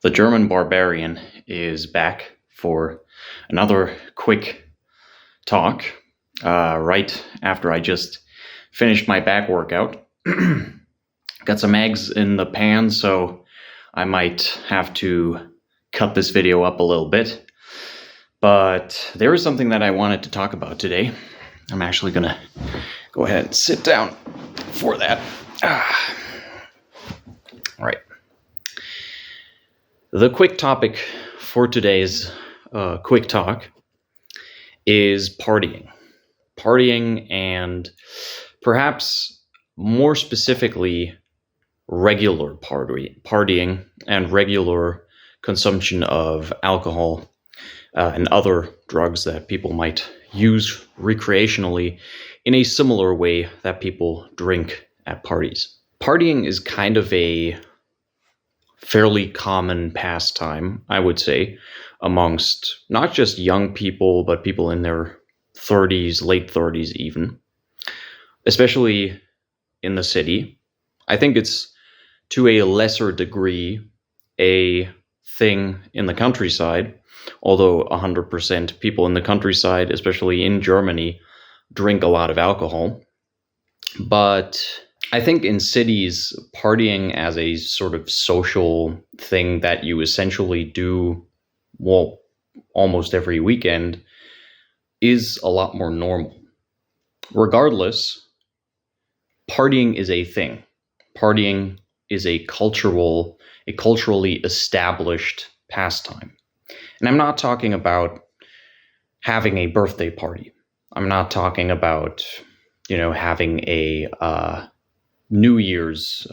The German Barbarian is back for another quick talk right after I just finished my back workout. Got some eggs in the pan, so I might have to cut this video up a little bit. But there is something that I wanted to talk about today. I'm actually going to go ahead and sit down for that. All right. The quick topic for today's quick talk is partying. Partying and perhaps more specifically, regular partying and regular consumption of alcohol and other drugs that people might use recreationally in a similar way that people drink at parties. Partying is kind of a fairly common pastime, I would say, amongst not just young people, but people in their 30s, late 30s even, especially in the city. I think it's to a lesser degree a thing in the countryside, although 100% people in the countryside, especially in Germany, drink a lot of alcohol. But I think in cities, partying as a sort of social thing that you essentially do, well, almost every weekend is a lot more normal. Regardless, partying is a thing. Partying is a culturally established pastime. And I'm not talking about having a birthday party. I'm not talking about, having a New Year's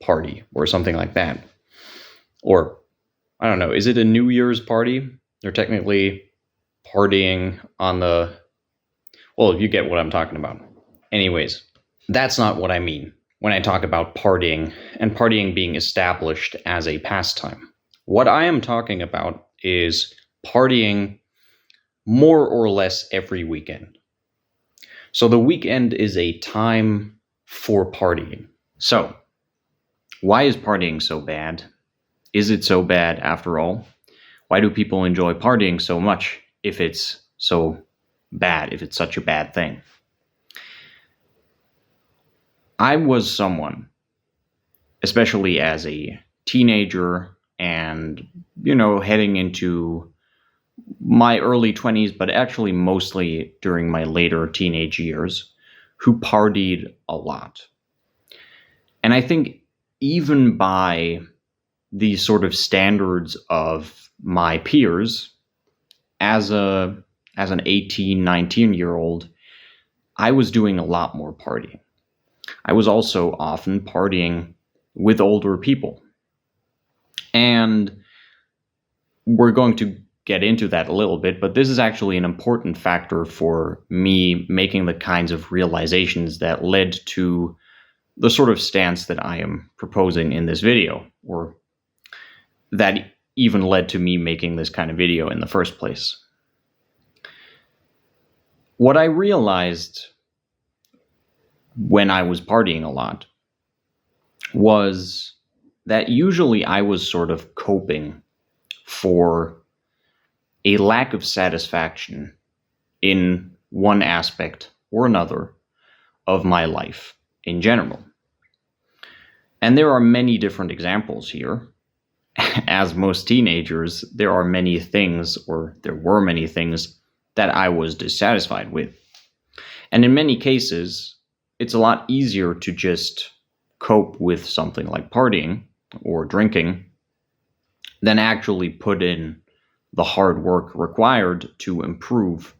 party or something like that. Or, I don't know, is it a New Year's party? They're technically partying on well, you get what I'm talking about. Anyways, that's not what I mean when I talk about partying and partying being established as a pastime. What I am talking about is partying more or less every weekend. So the weekend is a time for partying. So, why is partying so bad? Is it so bad after all? Why do people enjoy partying so much if it's so bad, if it's such a bad thing? I was someone, especially as a teenager and, heading into my early 20s, but actually mostly during my later teenage years, who partied a lot. And I think even by the sort of standards of my peers, as an 18, 19-year-old, I was doing a lot more partying. I was also often partying with older people. And we're going to get into that a little bit, but this is actually an important factor for me making the kinds of realizations that led to the sort of stance that I am proposing in this video, or that even led to me making this kind of video in the first place. What I realized when I was partying a lot was that usually I was sort of coping for a lack of satisfaction in one aspect or another of my life in general. And there are many different examples here. As most teenagers, there were many things that I was dissatisfied with. And in many cases, it's a lot easier to just cope with something like partying or drinking than actually put in the hard work required to improve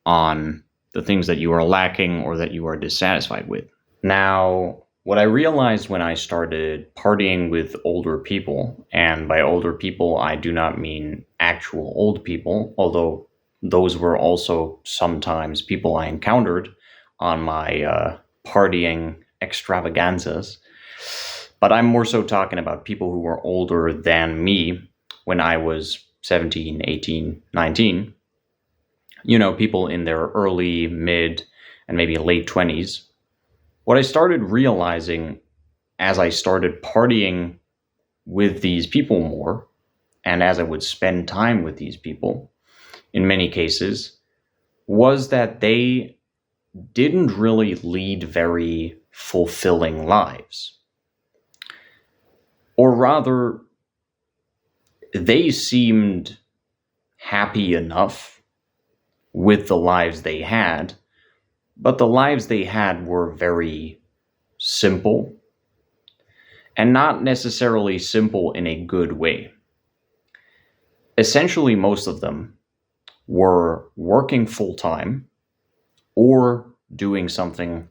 on the things that you are lacking or that you are dissatisfied with. Now, what I realized when I started partying with older people, and by older people, I do not mean actual old people, although those were also sometimes people I encountered on my partying extravaganzas. But I'm more so talking about people who were older than me when I was 17, 18, 19. People in their early, mid, and maybe late 20s. What I started realizing as I started partying with these people more and as I would spend time with these people, in many cases, was that they didn't really lead very fulfilling lives. Or rather, they seemed happy enough with the lives they had, but the lives they had were very simple, and not necessarily simple in a good way. Essentially, most of them were working full time or doing something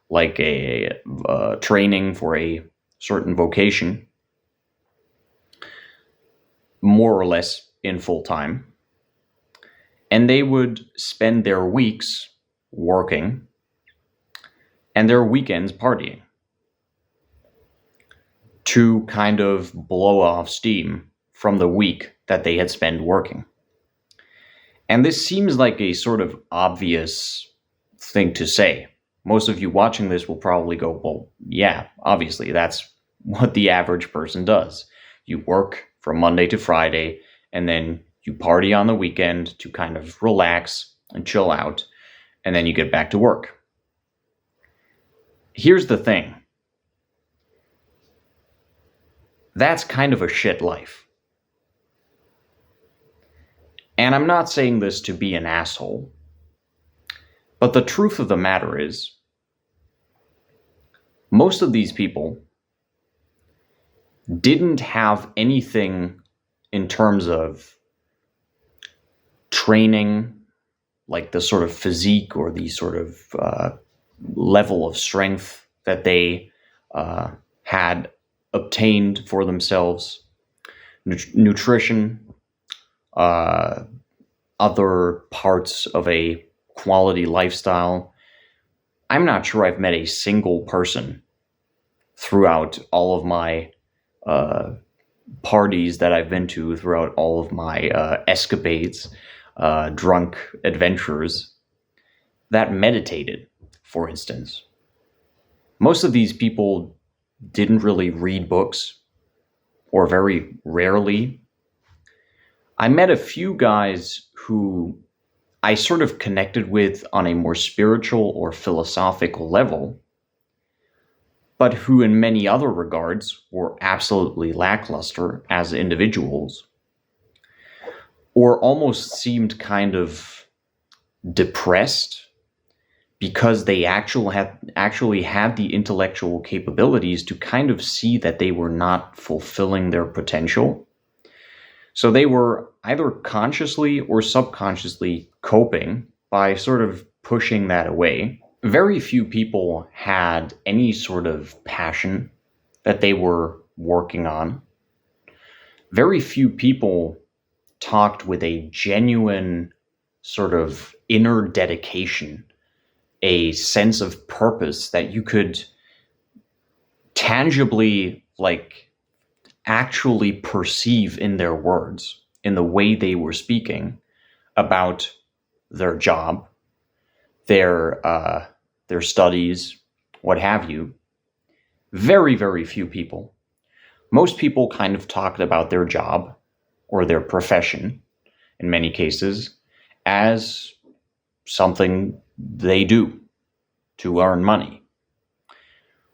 like a training for a certain vocation, more or less in full time. And they would spend their weeks working and their weekends partying to kind of blow off steam from the week that they had spent working. And this seems like a sort of obvious thing to say. Most of you watching this will probably go, well, yeah, obviously, that's what the average person does. You work from Monday to Friday, and then you party on the weekend to kind of relax and chill out, and then you get back to work. Here's the thing. That's kind of a shit life. And I'm not saying this to be an asshole, but the truth of the matter is, most of these people didn't have anything in terms of training, like the sort of physique or the sort of level of strength that they had obtained for themselves, nutrition, other parts of a quality lifestyle. I'm not sure I've met a single person throughout all of my parties that I've been to, throughout all of my escapades, drunk adventures, that meditated, for instance. Most of these people didn't really read books, or very rarely. I met a few guys who I sort of connected with on a more spiritual or philosophical level, but who in many other regards were absolutely lackluster as individuals, or almost seemed kind of depressed because they actually had the intellectual capabilities to kind of see that they were not fulfilling their potential. So they were either consciously or subconsciously coping by sort of pushing that away. Very few people had any sort of passion that they were working on. Very few people talked with a genuine sort of inner dedication, a sense of purpose that you could tangibly, like, actually perceive in their words, in the way they were speaking about their job, their studies, what have you. Very, very few people. Most people kind of talked about their job or their profession, in many cases, as something they do to earn money,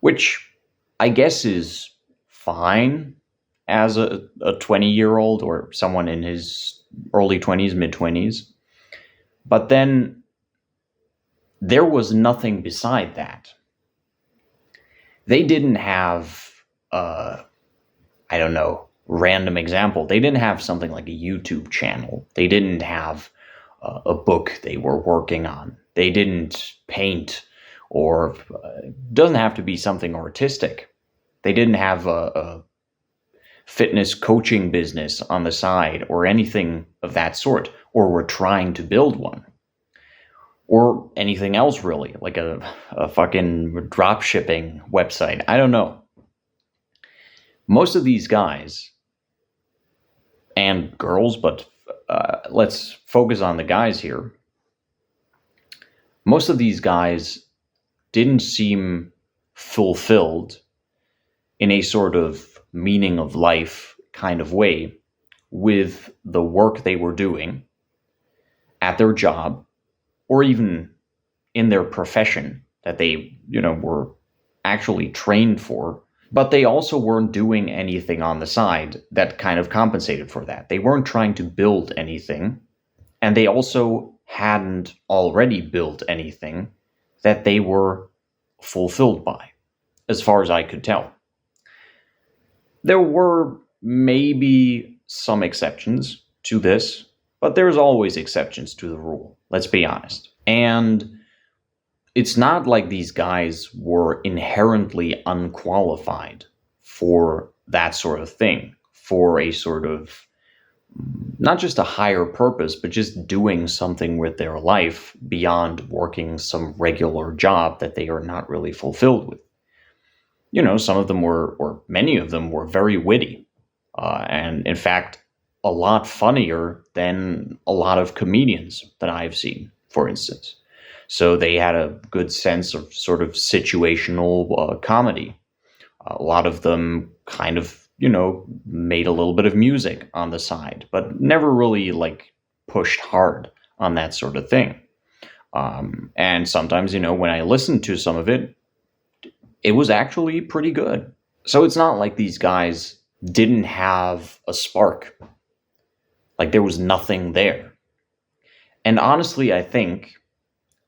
which I guess is fine as a 20-year-old or someone in his early 20s, mid 20s. But then there was nothing beside that. They didn't have, I don't know, random example. They didn't have something like a YouTube channel. They didn't have a book they were working on. They didn't paint, or doesn't have to be something artistic. They didn't have a fitness coaching business on the side or anything of that sort, or were trying to build one, or anything else really, like a fucking drop shipping website. I don't know. Most of these guys and girls, but let's focus on the guys here. Most of these guys didn't seem fulfilled in a sort of meaning of life kind of way with the work they were doing at their job or even in their profession that they, were actually trained for, but they also weren't doing anything on the side that kind of compensated for that. They weren't trying to build anything, and they also hadn't already built anything that they were fulfilled by, as far as I could tell. There were maybe some exceptions to this, but there's always exceptions to the rule, let's be honest. And it's not like these guys were inherently unqualified for that sort of thing, for a sort of, not just a higher purpose, but just doing something with their life beyond working some regular job that they are not really fulfilled with. Some of them were, or many of them were very witty, and in fact, a lot funnier than a lot of comedians that I've seen, for instance. So they had a good sense of sort of situational comedy. A lot of them kind of, made a little bit of music on the side, but never really pushed hard on that sort of thing. And sometimes, when I listened to some of it, it was actually pretty good. So it's not like these guys didn't have a spark. Like there was nothing there. And honestly, I think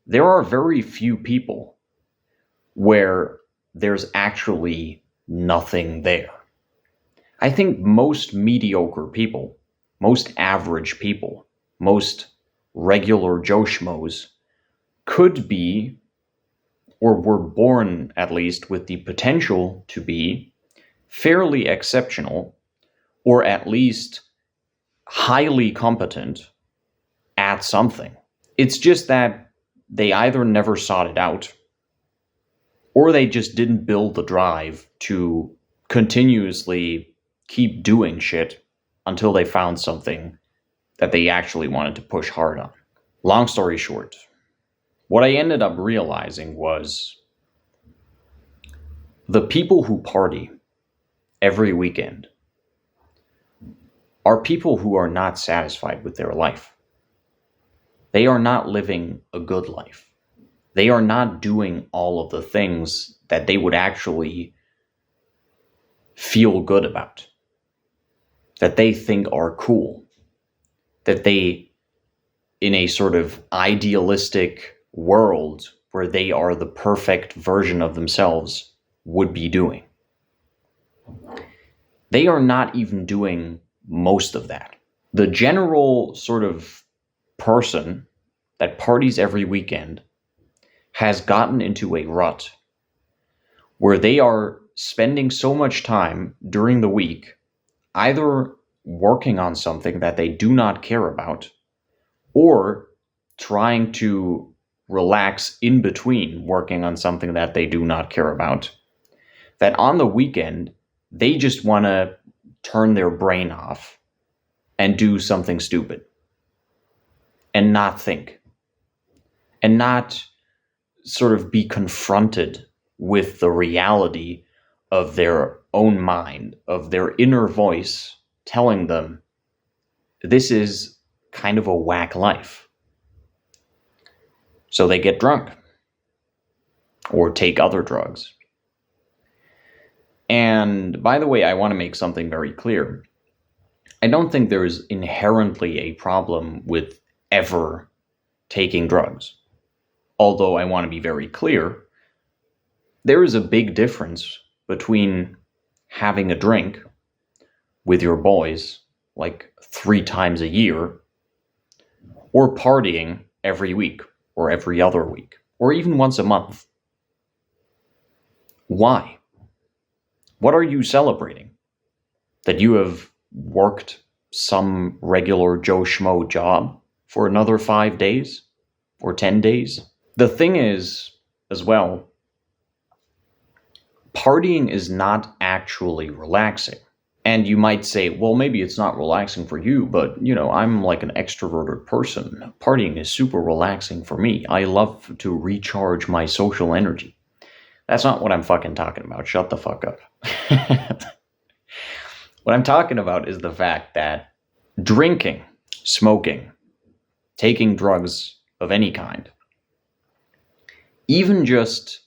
there are very few people where there's actually nothing there. I think most mediocre people, most average people, most regular Joe Schmoes could be, or were born at least with the potential to be, fairly exceptional, or at least highly competent at something. It's just that they either never sought it out, or they just didn't build the drive to continuously keep doing shit until they found something that they actually wanted to push hard on. Long story short, what I ended up realizing was the people who party every weekend are people who are not satisfied with their life. They are not living a good life. They are not doing all of the things that they would actually feel good about, that they think are cool, that they, in a sort of idealistic world where they are the perfect version of themselves, would be doing. They are not even doing most of that. The general sort of person that parties every weekend has gotten into a rut where they are spending so much time during the week either working on something that they do not care about or trying to relax in between working on something that they do not care about, that on the weekend they just want to turn their brain off and do something stupid and not think and not sort of be confronted with the reality of their own mind, of their inner voice telling them this is kind of a whack life. So they get drunk or take other drugs. And by the way, I want to make something very clear. I don't think there is inherently a problem with ever taking drugs. Although I want to be very clear, there is a big difference between having a drink with your boys like 3 times a year or partying every week or every other week or even once a month. Why? What are you celebrating? That you have worked some regular Joe Schmo job for another 5 days or 10 days? The thing is, as well, partying is not actually relaxing. And you might say, well, maybe it's not relaxing for you, but, I'm like an extroverted person. Partying is super relaxing for me. I love to recharge my social energy. That's not what I'm fucking talking about. Shut the fuck up. What I'm talking about is the fact that Drinking, smoking, taking drugs of any kind, even just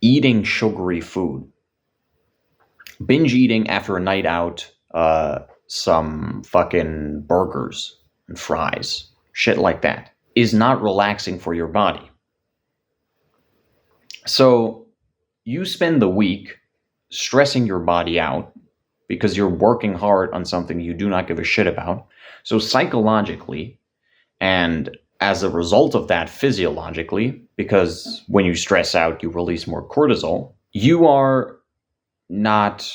eating sugary food, binge eating after a night out, some fucking burgers and fries, shit like that, is not relaxing for your body. So you spend the week stressing your body out because you're working hard on something you do not give a shit about. So psychologically, and as a result of that physiologically, because when you stress out, you release more cortisol, you are not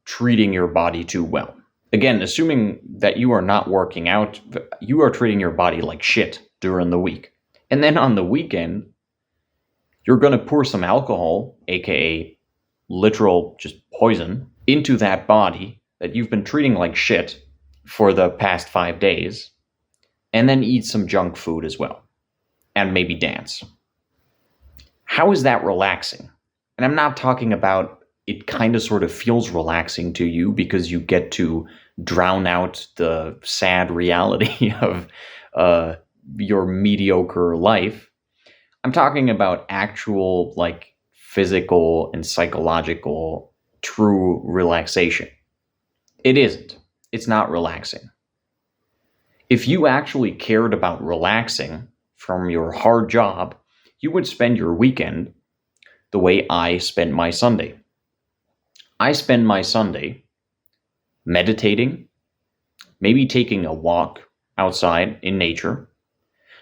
treating your body too well. Again, assuming that you are not working out, you are treating your body like shit during the week. And then on the weekend, you're going to pour some alcohol, aka literal just poison, into that body that you've been treating like shit for the past 5 days, and then eat some junk food as well, and maybe dance. How is that relaxing? And I'm not talking about it kind of sort of feels relaxing to you because you get to drown out the sad reality of your mediocre life. I'm talking about actual, like, physical and psychological true relaxation. It isn't. It's not relaxing. If you actually cared about relaxing from your hard job, you would spend your weekend the way I spend my Sunday. I spend my Sunday meditating, maybe taking a walk outside in nature,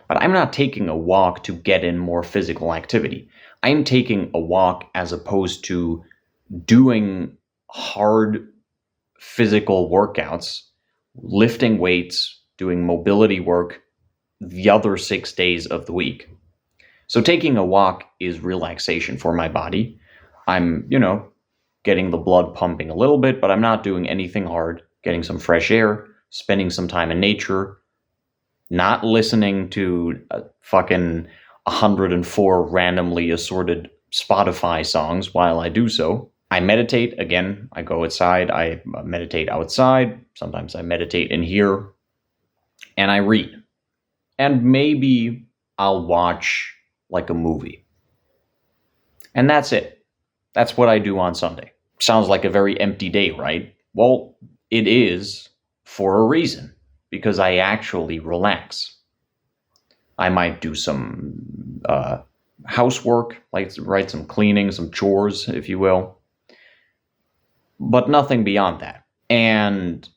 but I'm not taking a walk to get in more physical activity. I'm taking a walk as opposed to doing hard physical workouts, lifting weights, doing mobility work the other 6 days of the week. So taking a walk is relaxation for my body. I'm, getting the blood pumping a little bit, but I'm not doing anything hard, getting some fresh air, spending some time in nature, not listening to fucking 104 randomly assorted Spotify songs while I do so. I meditate. Again, I go outside, I meditate outside. Sometimes I meditate in here. And I read. And maybe I'll watch like a movie. And that's it. That's what I do on Sunday. Sounds like a very empty day, right? Well, it is for a reason. Because I actually relax. I might do some housework, like write some cleaning, some chores, if you will. But nothing beyond that. And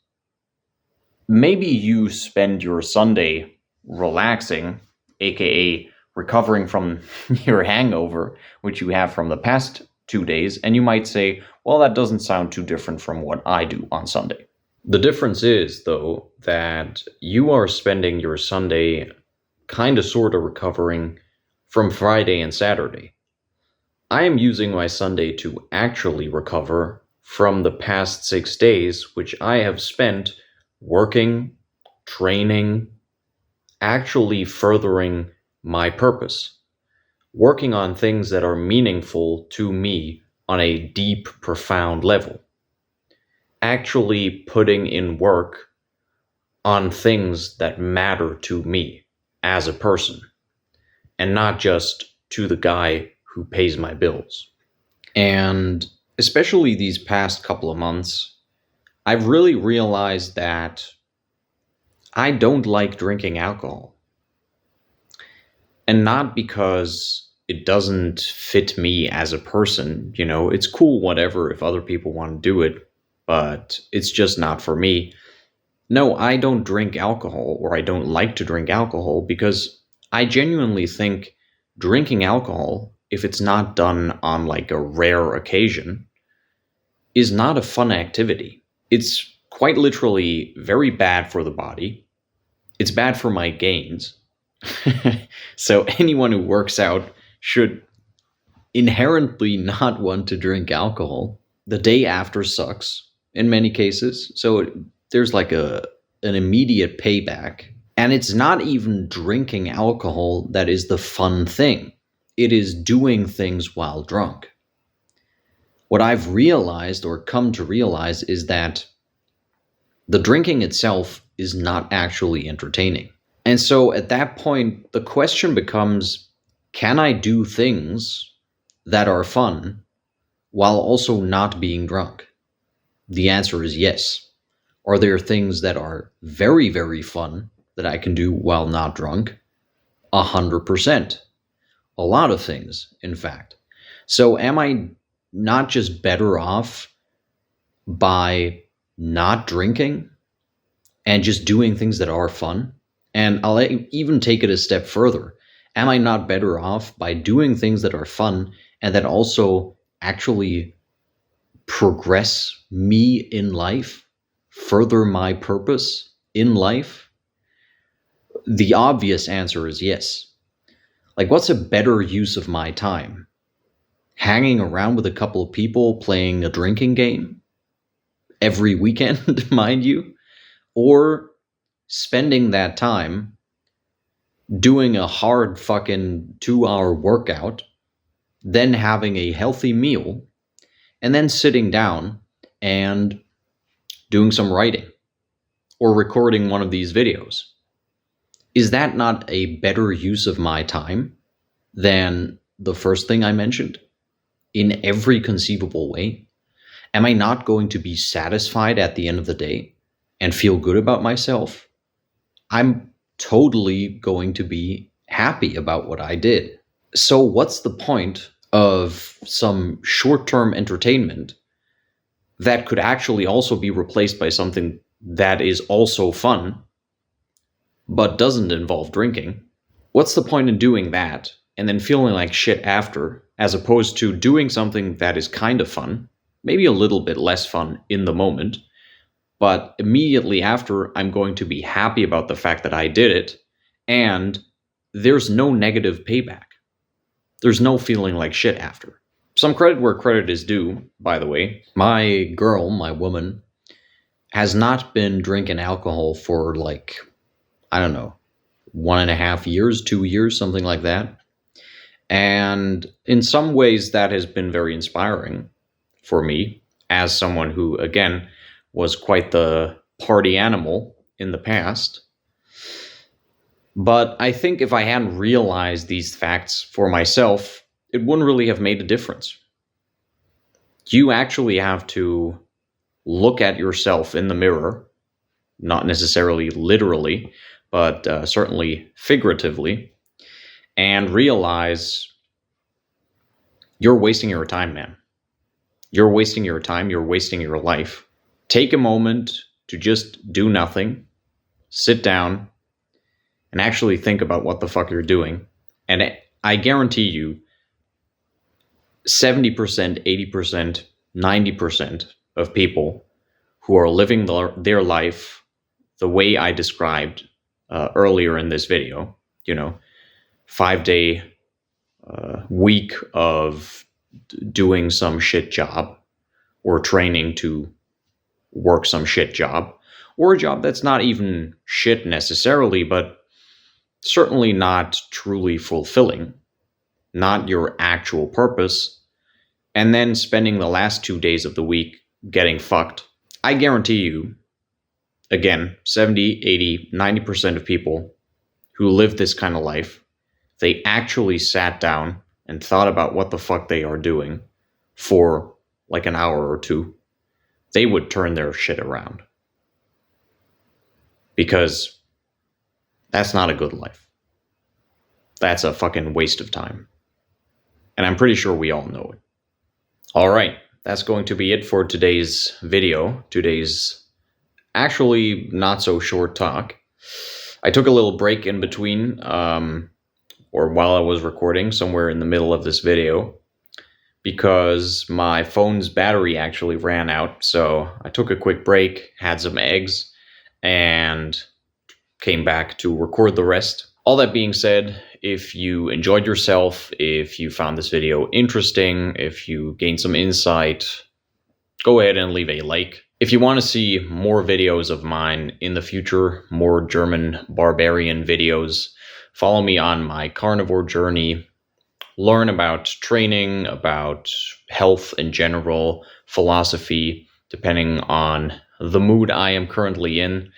maybe you spend your Sunday relaxing, aka recovering from your hangover, which you have from the past 2 days, and you might say, well, that doesn't sound too different from what I do on Sunday. The difference is, though, that you are spending your Sunday kind of sort of recovering from Friday and Saturday. I am using my Sunday to actually recover from the past 6 days, which I have spent working, training, actually furthering my purpose, working on things that are meaningful to me on a deep, profound level. Actually putting in work on things that matter to me as a person, and not just to the guy who pays my bills. And especially these past couple of months, I've really realized that I don't like drinking alcohol. And not because it doesn't fit me as a person, it's cool, whatever, if other people want to do it, but it's just not for me. No, I don't drink alcohol, or I don't like to drink alcohol, because I genuinely think drinking alcohol, if it's not done on like a rare occasion, is not a fun activity. It's quite literally very bad for the body. It's bad for my gains. So anyone who works out should inherently not want to drink alcohol. The day after sucks in many cases. So there's like an immediate payback. And it's not even drinking alcohol that is the fun thing. It is doing things while drunk. What I've realized, or come to realize, is that The drinking itself is not actually entertaining. And so at that point, the question becomes, can I do things that are fun while also not being drunk? The answer is yes. Are there things that are very, very fun that I can do while not drunk? 100%. A lot of things, in fact. So am I not just better off by not drinking and just doing things that are fun? And I'll even take it a step further. Am I not better off by doing things that are fun and that also actually progress me in life, further my purpose in life? The obvious answer is yes. Like, what's a better use of my time? Hanging around with a couple of people playing a drinking game every weekend, mind you, or spending that time doing a hard fucking 2-hour workout, then having a healthy meal, and then sitting down and doing some writing or recording one of these videos? Is that not a better use of my time than the first thing I mentioned in every conceivable way? Am I not going to be satisfied at the end of the day and feel good about myself? I'm totally going to be happy about what I did. So what's the point of some short-term entertainment that could actually also be replaced by something that is also fun, but doesn't involve drinking? What's the point in doing that and then feeling like shit after, as opposed to doing something that is kind of fun, maybe a little bit less fun in the moment, but immediately after, I'm going to be happy about the fact that I did it, and there's no negative payback. There's no feeling like shit after. Some credit where credit is due, by the way. My girl, my woman, has not been drinking alcohol for like, I don't know, 1.5 years, 2 years, something like that. And in some ways, that has been very inspiring for me as someone who, again, was quite the party animal in the past. But I think if I hadn't realized these facts for myself, it wouldn't really have made a difference. You actually have to look at yourself in the mirror, not necessarily literally, but certainly figuratively, and realize you're wasting your time, man. You're wasting your time, you're wasting your life. Take a moment to just do nothing, sit down, and actually think about what the fuck you're doing. And I guarantee you, 70%, 80%, 90% of people who are living their life the way I described earlier in this video, 5-day week of doing some shit job or training to work some shit job, or a job that's not even shit necessarily, but certainly not truly fulfilling, not your actual purpose, and then spending the last 2 days of the week getting fucked. I guarantee you, again, 70, 80, 90% of people who live this kind of life, they actually sat down and thought about what the fuck they are doing for like an hour or two, they would turn their shit around. Because that's not a good life. That's a fucking waste of time. And I'm pretty sure we all know it. All right, that's going to be it for today's video, today's actually not so short talk. I took a little break in between, or while I was recording, somewhere in the middle of this video, because my phone's battery actually ran out. So I took a quick break, had some eggs, and came back to record the rest. All that being said, if you enjoyed yourself, if you found this video interesting, if you gained some insight, go ahead and leave a like. If you want to see more videos of mine in the future, more German barbarian videos, follow me on my carnivore journey. Learn about training, about health in general, philosophy, depending on the mood I am currently in,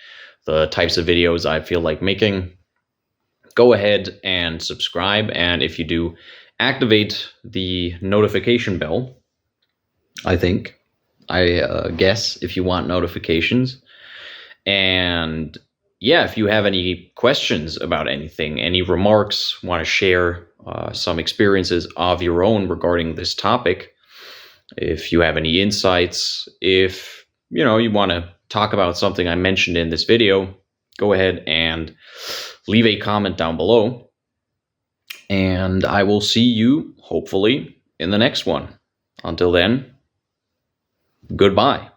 the types of videos I feel like making, go ahead and subscribe. And if you do, activate the notification bell. I guess if you want notifications. And yeah, if you have any questions about anything, any remarks, want to share some experiences of your own regarding this topic, if you have any insights, if you want to talk about something I mentioned in this video, go ahead and leave a comment down below. And I will see you, hopefully, in the next one. Until then, goodbye.